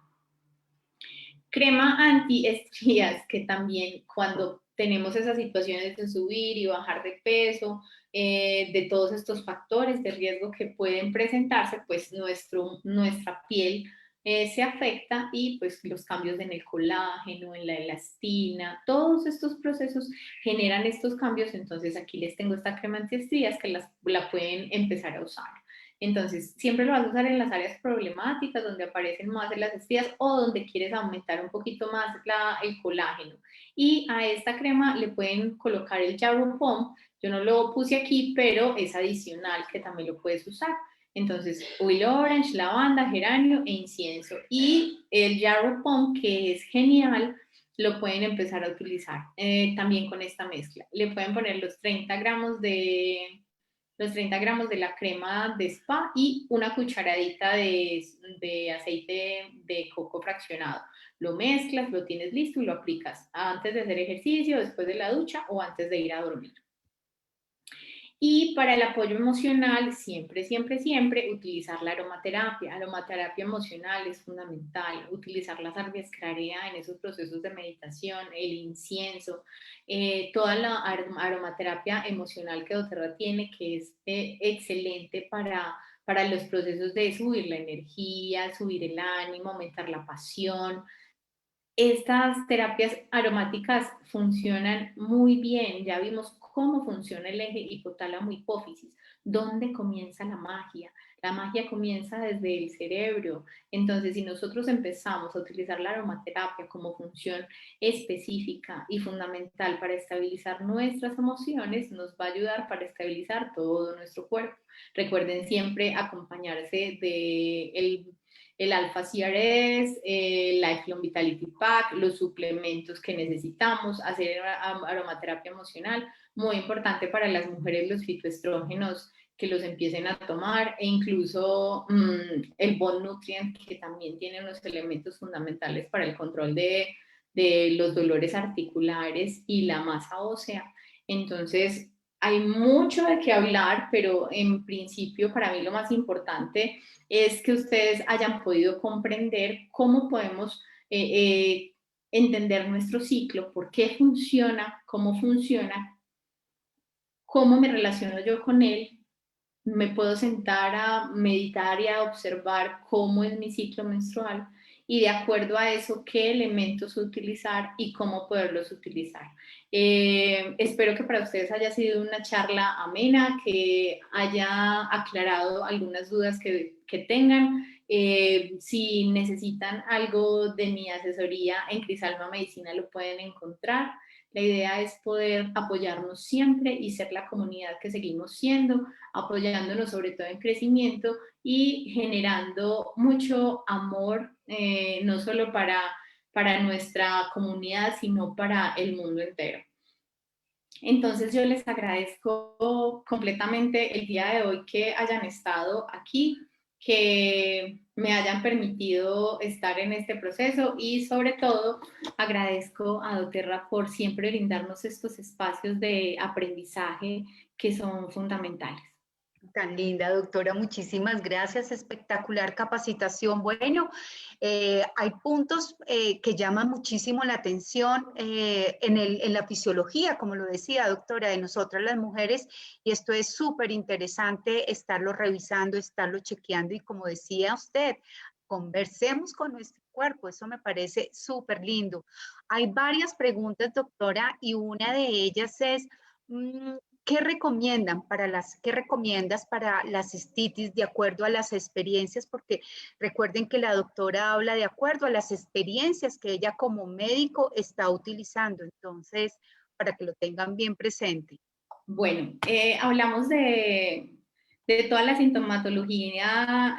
[SPEAKER 2] Crema antiestrías, que también cuando tenemos esas situaciones de subir y bajar de peso, de todos estos factores de riesgo que pueden presentarse, pues nuestra piel se afecta y pues los cambios en el colágeno, en la elastina, todos estos procesos generan estos cambios. Entonces aquí les tengo esta crema antiestrías que la pueden empezar a usar. Entonces, siempre lo vas a usar en las áreas problemáticas, donde aparecen más de las estrías o donde quieres aumentar un poquito más el colágeno. Y a esta crema le pueden colocar el Yarrow Pom. Yo no lo puse aquí, pero es adicional que también lo puedes usar. Entonces, oil orange, lavanda, geranio e incienso. Y el Yarrow Pom, que es genial, lo pueden empezar a utilizar también con esta mezcla. Le pueden poner los 30 gramos de la crema de spa y una cucharadita de aceite de coco fraccionado. Lo mezclas, lo tienes listo y lo aplicas antes de hacer ejercicio, después de la ducha o antes de ir a dormir. Y para el apoyo emocional, siempre, siempre, siempre utilizar la aromaterapia. Aromaterapia emocional es fundamental. Utilizar la salvia esclarea en esos procesos de meditación, el incienso, toda la aromaterapia emocional que doTERRA tiene, que es excelente para los procesos de subir la energía, subir el ánimo, aumentar la pasión. estas terapias aromáticas funcionan muy bien. Ya vimos cómo funciona el eje hipotálamo-hipófisis, dónde comienza la magia. La magia comienza desde el cerebro. Entonces, si nosotros empezamos a utilizar la aromaterapia como función específica y fundamental para estabilizar nuestras emociones, nos va a ayudar para estabilizar todo nuestro cuerpo. Recuerden siempre acompañarse de el Alpha CRS, el Lifelong Vitality Pack, los suplementos que necesitamos, hacer aromaterapia emocional, muy importante para las mujeres los fitoestrógenos que los empiecen a tomar e incluso el Bone Nutrient que también tiene unos elementos fundamentales para el control de los dolores articulares y la masa ósea. Entonces, hay mucho de qué hablar, pero en principio para mí lo más importante es que ustedes hayan podido comprender cómo podemos entender nuestro ciclo, por qué funciona, cómo me relaciono yo con él, me puedo sentar a meditar y a observar cómo es mi ciclo menstrual y de acuerdo a eso, qué elementos utilizar y cómo poderlos utilizar. Espero que para ustedes haya sido una charla amena, que haya aclarado algunas dudas que tengan. Si necesitan algo de mi asesoría en Crisalma Medicina lo pueden encontrar. La idea es poder apoyarnos siempre y ser la comunidad que seguimos siendo, apoyándonos sobre todo en crecimiento y generando mucho amor, no solo para nuestra comunidad, sino para el mundo entero. Entonces yo les agradezco completamente el día de hoy que hayan estado aquí, que me hayan permitido estar en este proceso y sobre todo agradezco a doTERRA por siempre brindarnos estos espacios de aprendizaje que son fundamentales.
[SPEAKER 1] Tan linda, doctora, muchísimas gracias, espectacular capacitación. Bueno, hay puntos que llaman muchísimo la atención en la fisiología, como lo decía, doctora, de nosotras las mujeres, y esto es súper interesante estarlo revisando, estarlo chequeando, y como decía usted, conversemos con nuestro cuerpo, eso me parece súper lindo. Hay varias preguntas, doctora, y una de ellas es, ¿qué qué recomiendas para la cistitis de acuerdo a las experiencias? Porque recuerden que la doctora habla de acuerdo a las experiencias que ella como médico está utilizando. Entonces, para que lo tengan bien presente.
[SPEAKER 2] Bueno, hablamos de toda la sintomatología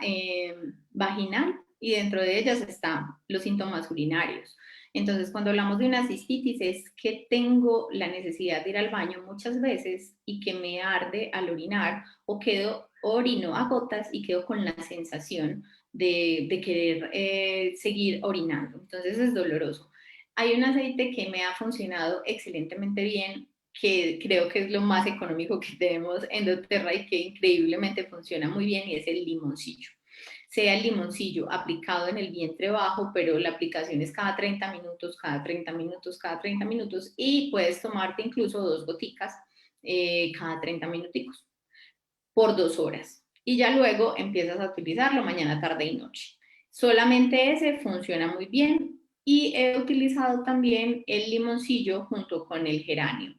[SPEAKER 2] vaginal y dentro de ellas están los síntomas urinarios. Entonces, cuando hablamos de una cistitis es que tengo la necesidad de ir al baño muchas veces y que me arde al orinar o orino a gotas y quedo con la sensación de querer seguir orinando. Entonces es doloroso. Hay un aceite que me ha funcionado excelentemente bien, que creo que es lo más económico que tenemos en doTERRA y que increíblemente funciona muy bien, y es el limoncillo. Sea el limoncillo aplicado en el vientre bajo, pero la aplicación es cada 30 minutos, cada 30 minutos, cada 30 minutos, y puedes tomarte incluso 2 goticas cada 30 minuticos por 2 horas. Y ya luego empiezas a utilizarlo mañana, tarde y noche. Solamente ese funciona muy bien, y he utilizado también el limoncillo junto con el geranio.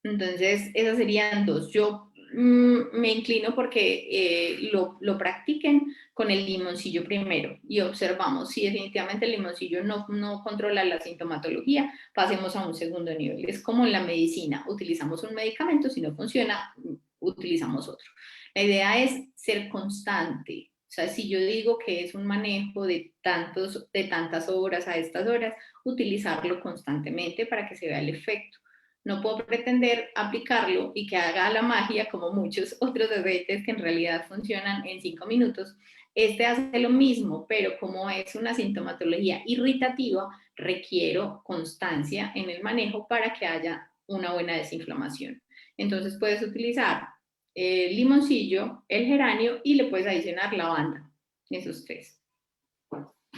[SPEAKER 2] Entonces, esas serían dos. Yo me inclino porque lo practiquen con el limoncillo primero y observamos si definitivamente el limoncillo no controla la sintomatología, pasemos a un segundo nivel. Es como en la medicina, utilizamos un medicamento, si no funciona, utilizamos otro. La idea es ser constante. O sea, si yo digo que es un manejo de tantas horas a estas horas, utilizarlo constantemente para que se vea el efecto. No puedo pretender aplicarlo y que haga la magia como muchos otros aceites que en realidad funcionan en 5 minutos. Este hace lo mismo, pero como es una sintomatología irritativa, requiero constancia en el manejo para que haya una buena desinflamación. Entonces puedes utilizar el limoncillo, el geranio y le puedes adicionar lavanda. Esos tres.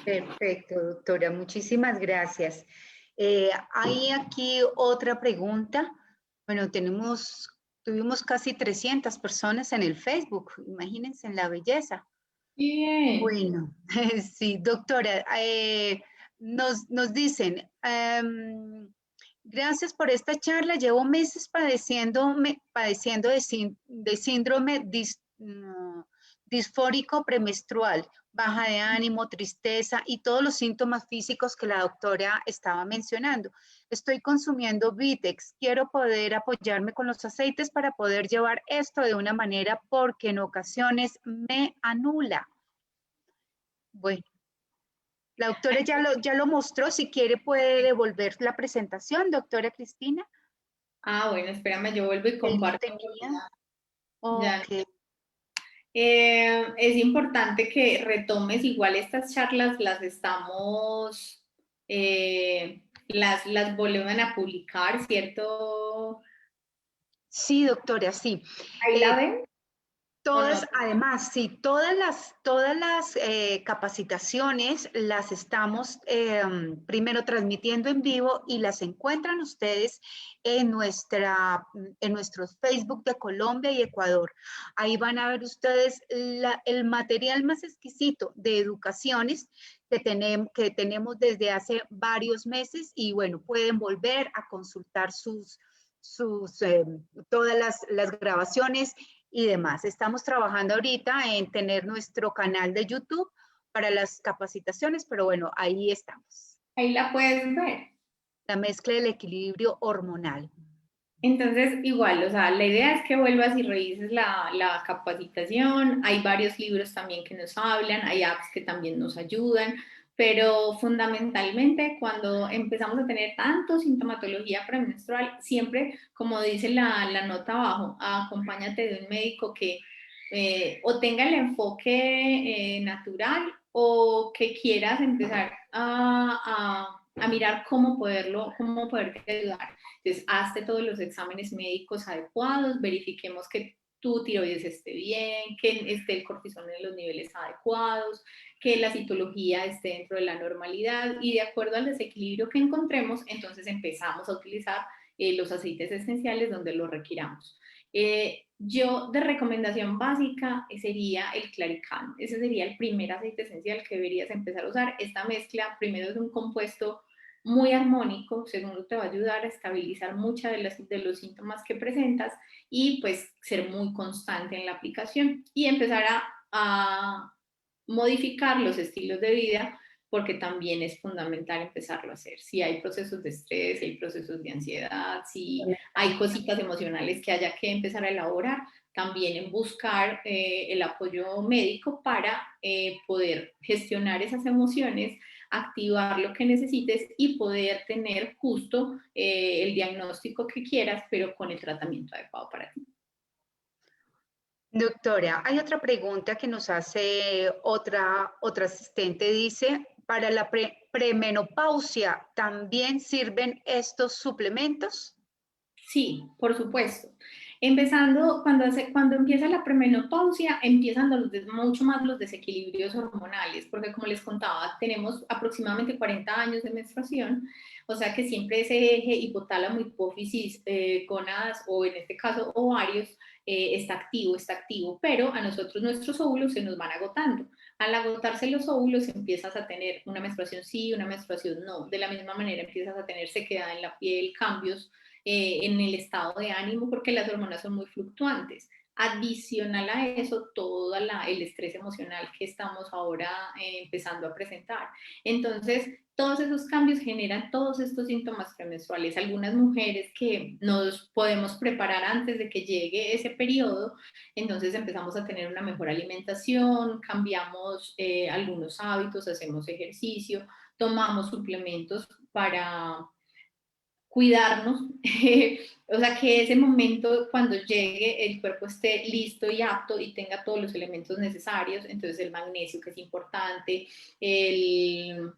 [SPEAKER 1] Perfecto, doctora. Muchísimas gracias. Hay aquí otra pregunta. Bueno, tuvimos casi 300 personas en el Facebook. Imagínense en la belleza.
[SPEAKER 2] Bien.
[SPEAKER 1] Bueno, sí, doctora. nos dicen, gracias por esta charla, llevo meses padeciendo de síndrome disfórico premenstrual, baja de ánimo, tristeza y todos los síntomas físicos que la doctora estaba mencionando. Estoy consumiendo Vitex, quiero poder apoyarme con los aceites para poder llevar esto de una manera porque en ocasiones me anula. Bueno, la doctora ya lo mostró, si quiere puede devolver la presentación, doctora Cristina.
[SPEAKER 2] Ah, bueno, espérame, yo vuelvo y
[SPEAKER 1] Él lo
[SPEAKER 2] comparto.
[SPEAKER 1] tenía.
[SPEAKER 2] Ya.
[SPEAKER 1] Ok.
[SPEAKER 2] Es importante que retomes igual estas charlas, las estamos, las vuelven a publicar, ¿cierto?
[SPEAKER 1] Sí, doctora, sí.
[SPEAKER 2] ¿Ahí la ven o no?
[SPEAKER 1] Además, sí, todas las capacitaciones las estamos primero transmitiendo en vivo y las encuentran ustedes en nuestros Facebook de Colombia y Ecuador. Ahí van a ver ustedes el material más exquisito de educaciones que tenemos desde hace varios meses y bueno, pueden volver a consultar todas las grabaciones y demás. Estamos trabajando ahorita en tener nuestro canal de YouTube para las capacitaciones, pero bueno, ahí estamos.
[SPEAKER 2] Ahí la puedes ver.
[SPEAKER 1] La mezcla del equilibrio hormonal.
[SPEAKER 2] Entonces, igual, o sea, la idea es que vuelvas y revises la capacitación. Hay varios libros también que nos hablan, hay apps que también nos ayudan, pero fundamentalmente cuando empezamos a tener tanto sintomatología premenstrual, siempre, como dice la nota abajo, acompáñate de un médico que o tenga el enfoque natural o que quieras empezar a mirar cómo poderte ayudar. Entonces, hazte todos los exámenes médicos adecuados, verifiquemos que tu tiroides esté bien, que esté el cortisol en los niveles adecuados, que la citología esté dentro de la normalidad y de acuerdo al desequilibrio que encontremos, entonces empezamos a utilizar los aceites esenciales donde lo requiramos. Yo de recomendación básica sería el Claricán. Ese sería el primer aceite esencial que deberías empezar a usar. Esta mezcla primero es un compuesto muy armónico, segundo te va a ayudar a estabilizar muchos de los síntomas que presentas y pues ser muy constante en la aplicación y empezar a modificar los estilos de vida porque también es fundamental empezarlo a hacer. Si hay procesos de estrés, si hay procesos de ansiedad, si hay cositas emocionales que haya que empezar a elaborar, también en buscar el apoyo médico para poder gestionar esas emociones, activar lo que necesites y poder tener justo el diagnóstico que quieras, pero con el tratamiento adecuado para ti.
[SPEAKER 1] Doctora, hay otra pregunta que nos hace otra asistente. Dice, ¿para la premenopausia también sirven estos suplementos?
[SPEAKER 2] Sí, por supuesto. Empezando, cuando empieza la premenopausia, empiezan mucho más los desequilibrios hormonales, porque como les contaba, tenemos aproximadamente 40 años de menstruación, o sea que siempre ese eje hipotálamo, hipófisis, gónadas o en este caso ovarios, está activo, pero a nosotros nuestros óvulos se nos van agotando. Al agotarse los óvulos empiezas a tener una menstruación sí, una menstruación no. De la misma manera empiezas a tener sequedad en la piel, cambios en el estado de ánimo porque las hormonas son muy fluctuantes. Adicional a eso, todo el estrés emocional que estamos ahora empezando a presentar. Entonces, todos esos cambios generan todos estos síntomas premenstruales. Algunas mujeres que nos podemos preparar antes de que llegue ese periodo, entonces empezamos a tener una mejor alimentación, cambiamos algunos hábitos, hacemos ejercicio, tomamos suplementos para cuidarnos, o sea, que ese momento cuando llegue el cuerpo esté listo y apto y tenga todos los elementos necesarios, entonces el magnesio que es importante, el,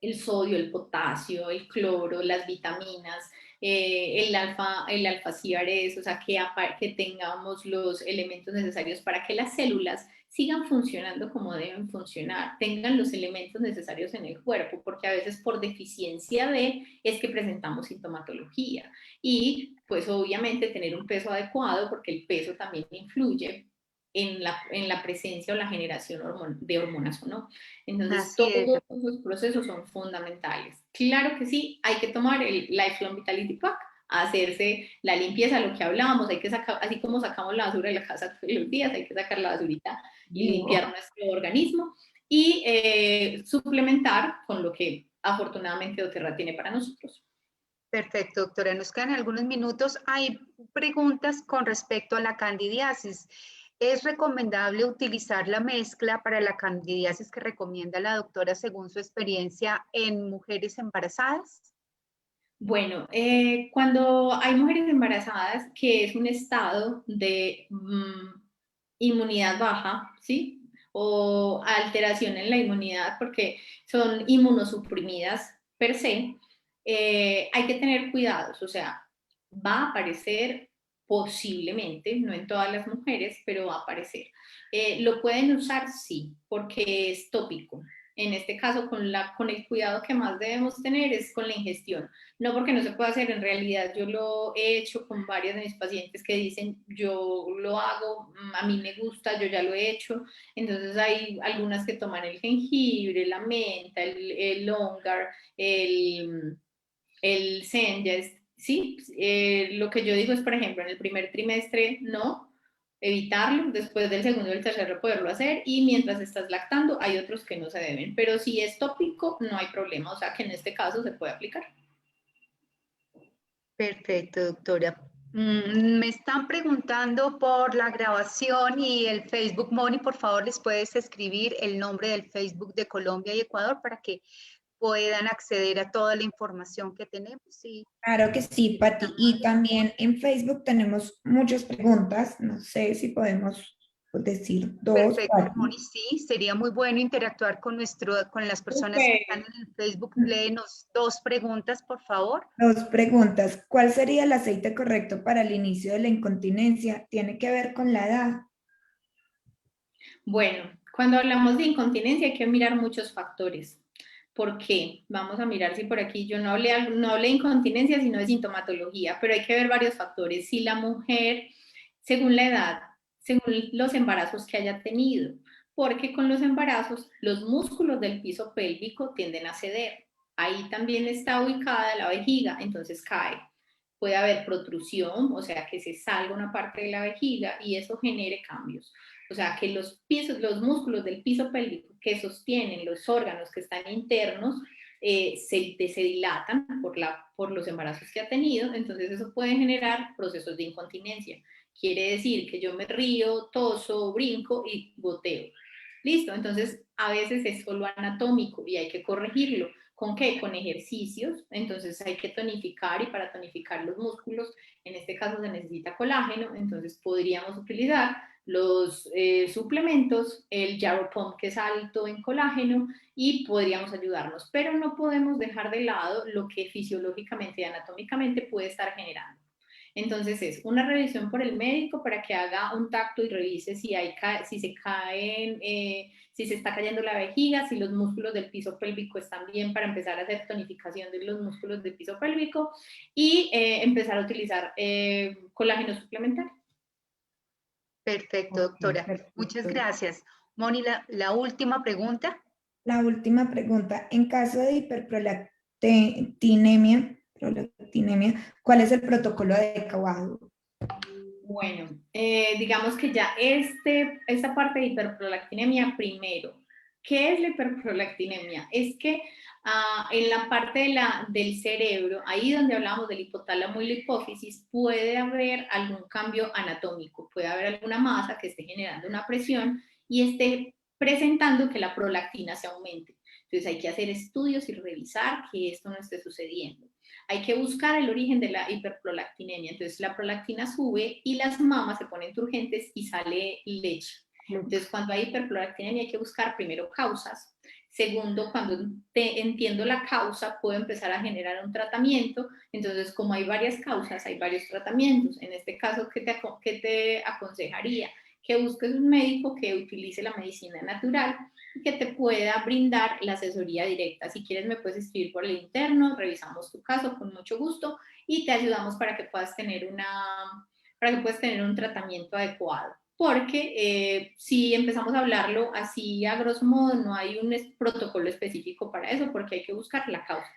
[SPEAKER 2] el sodio, el potasio, el cloro, las vitaminas, el alfa CRS, o sea, que tengamos los elementos necesarios para que las células sigan funcionando como deben funcionar, tengan los elementos necesarios en el cuerpo, porque a veces por deficiencia de es que presentamos sintomatología y pues obviamente tener un peso adecuado, porque el peso también influye, en la presencia o la generación de hormonas o no. Entonces,
[SPEAKER 1] Así es.
[SPEAKER 2] todos esos procesos son fundamentales. Claro que sí, hay que tomar el Lifelong Vitality Pack, hacerse la limpieza, lo que hablábamos, hay que sacar, así como sacamos la basura de la casa todos los días, hay que sacar la basurita y limpiar nuestro organismo y suplementar con lo que afortunadamente doTERRA tiene para nosotros.
[SPEAKER 1] Perfecto, doctora. Nos quedan algunos minutos. Hay preguntas con respecto a la candidiasis. ¿Es recomendable utilizar la mezcla para la candidiasis que recomienda la doctora según su experiencia en mujeres embarazadas?
[SPEAKER 2] Bueno, cuando hay mujeres embarazadas, que es un estado de inmunidad baja, ¿sí? O alteración en la inmunidad porque son inmunosuprimidas per se, hay que tener cuidados, o sea, va a aparecer posiblemente, no en todas las mujeres, pero va a aparecer. ¿Lo pueden usar? Sí, porque es tópico. En este caso, con el cuidado que más debemos tener es con la ingestión. No porque no se pueda hacer, en realidad yo lo he hecho con varias de mis pacientes que dicen, yo lo hago, a mí me gusta, yo ya lo he hecho. Entonces hay algunas que toman el jengibre, la menta, el longar, el Zengest, ¿sí? Lo que yo digo es, por ejemplo, en el primer trimestre no, evitarlo, después del segundo y el tercero poderlo hacer, y mientras estás lactando hay otros que no se deben, pero si es tópico no hay problema, o sea que en este caso se puede aplicar.
[SPEAKER 1] Perfecto, doctora. Me están preguntando por la grabación y el Facebook Money. Por favor, les puedes escribir el nombre del Facebook de Colombia y Ecuador para que puedan acceder a toda la información que tenemos. Sí,
[SPEAKER 3] Claro que sí, Pati. Y también en Facebook tenemos muchas preguntas. No sé si podemos decir dos,
[SPEAKER 1] perfecto, Moni.
[SPEAKER 3] Pati.
[SPEAKER 1] Sí, sería muy bueno interactuar con las personas que están
[SPEAKER 2] Super.
[SPEAKER 1] en el Facebook. Léenos dos preguntas, por favor.
[SPEAKER 3] Dos preguntas. ¿Cuál sería el aceite correcto para el inicio de la incontinencia? ¿Tiene que ver con la edad?
[SPEAKER 2] Bueno, cuando hablamos de incontinencia hay que mirar muchos factores. ¿Por qué? Vamos a mirar si por aquí yo no hablé de incontinencia, sino de sintomatología, pero hay que ver varios factores. Si la mujer, según la edad, según los embarazos que haya tenido, porque con los embarazos los músculos del piso pélvico tienden a ceder. Ahí también está ubicada la vejiga, entonces cae. Puede haber protrusión, o sea, que se salga una parte de la vejiga y eso genere cambios. O sea, que los músculos del piso pélvico que sostienen los órganos que están internos se dilatan por los embarazos que ha tenido, entonces eso puede generar procesos de incontinencia. Quiere decir que yo me río, toso, brinco y goteo. Listo, entonces a veces es solo anatómico y hay que corregirlo. ¿Con qué? Con ejercicios. Entonces hay que tonificar y para tonificar los músculos, en este caso se necesita colágeno, entonces podríamos utilizar los suplementos, el Yarrow Pump que es alto en colágeno y podríamos ayudarnos, pero no podemos dejar de lado lo que fisiológicamente y anatómicamente puede estar generando. Entonces es una revisión por el médico para que haga un tacto y revise si se caen, si se está cayendo la vejiga, si los músculos del piso pélvico están bien para empezar a hacer tonificación de los músculos del piso pélvico y empezar a utilizar colágeno suplementario.
[SPEAKER 1] Perfecto,
[SPEAKER 3] Ok,
[SPEAKER 1] doctora. Muchas
[SPEAKER 3] perfecto.
[SPEAKER 1] gracias. Moni, la última pregunta.
[SPEAKER 3] La última pregunta. En caso de hiperprolactinemia, ¿cuál es el protocolo adecuado?
[SPEAKER 2] Bueno, digamos que ya esta parte de hiperprolactinemia primero. ¿Qué es la hiperprolactinemia? Es que en la parte del cerebro, ahí donde hablamos del hipotálamo y la hipófisis, puede haber algún cambio anatómico, puede haber alguna masa que esté generando una presión y esté presentando que la prolactina se aumente. Entonces hay que hacer estudios y revisar que esto no esté sucediendo. Hay que buscar el origen de la hiperprolactinemia. Entonces la prolactina sube y las mamas se ponen turgentes y sale leche. Entonces cuando hay hiperprolactinemia hay que buscar primero causas. Segundo, cuando entiendo la causa, puedo empezar a generar un tratamiento. Entonces, como hay varias causas, hay varios tratamientos. En este caso, ¿qué te aconsejaría? Que busques un médico que utilice la medicina natural que te pueda brindar la asesoría directa. Si quieres me puedes escribir por el interno, revisamos tu caso con mucho gusto y te ayudamos para que puedas tener un tratamiento adecuado. porque si empezamos a hablarlo así a grosso modo, no hay un protocolo específico para eso, porque hay que buscar la causa.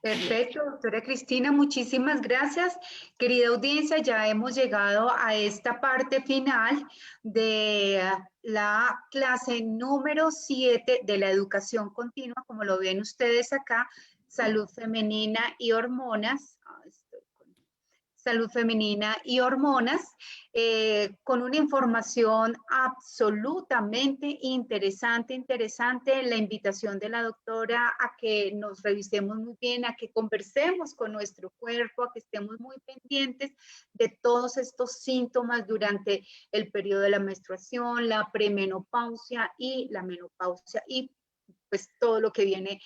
[SPEAKER 1] Perfecto, doctora Cristina, muchísimas gracias. Querida audiencia, ya hemos llegado a esta parte final de la clase número 7 de la educación continua, como lo ven ustedes acá, salud femenina y hormonas. Salud femenina y hormonas, con una información absolutamente interesante, la invitación de la doctora a que nos revisemos muy bien, a que conversemos con nuestro cuerpo, a que estemos muy pendientes de todos estos síntomas durante el periodo de la menstruación, la premenopausia y la menopausia y pues todo lo que viene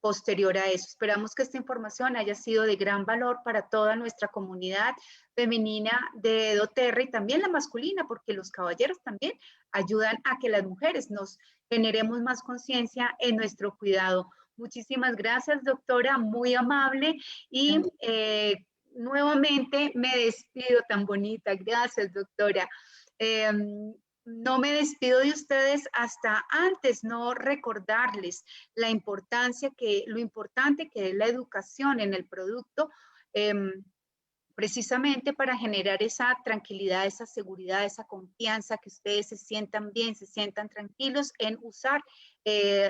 [SPEAKER 1] posterior a eso. Esperamos que esta información haya sido de gran valor para toda nuestra comunidad femenina de doTERRA y también la masculina, porque los caballeros también ayudan a que las mujeres nos generemos más conciencia en nuestro cuidado. Muchísimas gracias, doctora, muy amable y nuevamente me despido tan bonita. Gracias, doctora. No me despido de ustedes hasta antes no recordarles lo importante que es la educación en el producto, precisamente para generar esa tranquilidad, esa seguridad, esa confianza, que ustedes se sientan bien, se sientan tranquilos en usar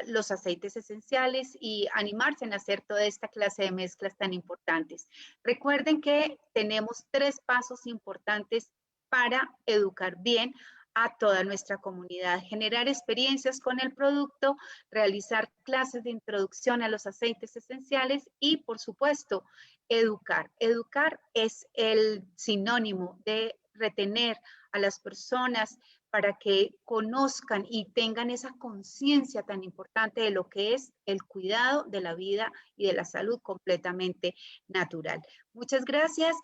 [SPEAKER 1] los aceites esenciales y animarse en hacer toda esta clase de mezclas tan importantes. Recuerden que tenemos 3 pasos importantes para educar bien a toda nuestra comunidad, generar experiencias con el producto, realizar clases de introducción a los aceites esenciales y, por supuesto, educar. Educar es el sinónimo de retener a las personas para que conozcan y tengan esa conciencia tan importante de lo que es el cuidado de la vida y de la salud completamente natural. Muchas gracias.